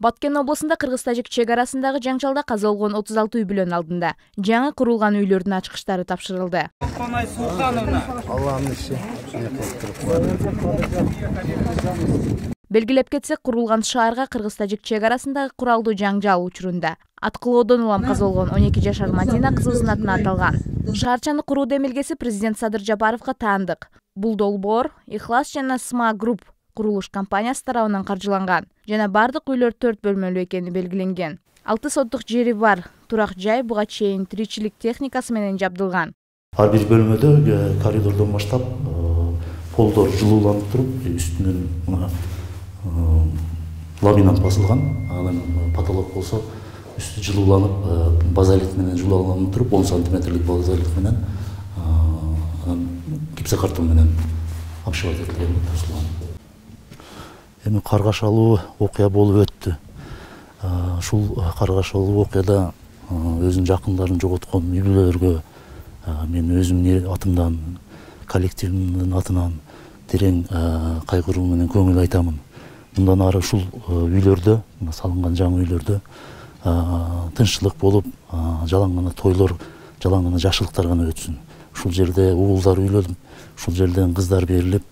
Баткен облысында Кыргыз-Тажик чек арасындагы жаңжалда каза болгон 36 үй бүлөнүн алдында жаңы курулган үйлөрдүн ачкычтары тапшырылды. Белгилеп кетсек, курулган шаарга Кыргыз-Тажик чек арасындагы куралдуу жаңжал учурунда аткылоодон улам каза болгон 12 жашар Мадина кызыбыздын атына аталган. Шаарчаны куруу демилгеси президент Садыр Жапаровго таандык. Бул долбоор Ихлас жана Сма Групп курулуш компаниясы тарабынан каржыланган. Жана бардык үйлөр 4 бөлмөлүү экени белгиленген. 6 соттук жери бар турак жай буга чейин тиричилик техникасы менен жабдылган. Ар бир бөлмөдө коридордон баштап полдор жылууланып туруп, үстүнөн ламинат басылган. Анан потолок болсо үстү жылууланып, базалит менен жылууланып туруп, 10 сантиметрлик базалит менен гипсокартон менен обшивать этилген тосулган. Эми каргашалуу окуя болуп өттү. Ушул каргашалуу окуяда өзүнүн жакындарын жоготкон үй бүлөлөргө мен өзүмдүн атымдан, коллективимдин атынан терең кайгыруу менен көңүл айтамын. Мындан ары ушул үйлөрдө, салынган жаңы үйлөрдө тынччылык болуп, жалаң гана тойлор, жалаң гана жакшылыктар гана өтсүн. Ушул жерде уулдар үйлөнүп, ушул жерден кыздар берилип,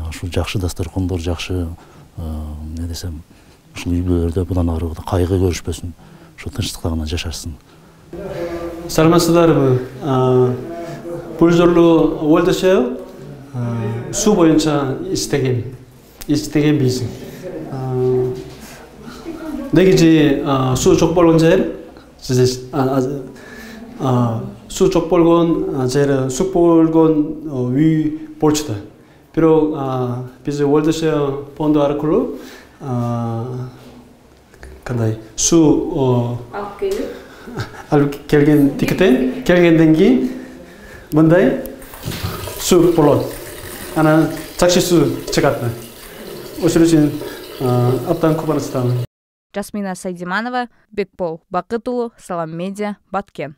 ушул жакшы дасторкондор, жакшы не десем, ушул үй бүлөлөрдө мындан ары кайгы көрүшпөсүн, ушул тынчтыкта гана жашашсын. Саламатсыздарбы? Бул жолу Уолдешев суу боюнча иштеген бийсиң. Негизи суу жок болгон жер, суу жок болгон жер, сук болгон үй болчу. Бирок биз Уолдешев фонду аркылуу кандай суу алып келгенден кийин мындай суу болот. Анан жакшы суу чыгат. Ошол үчүн абдан көп арыздамын. Жасмина Сайдиманова, Бекбол Бакыт уулу, Салам Медиа, Баткен.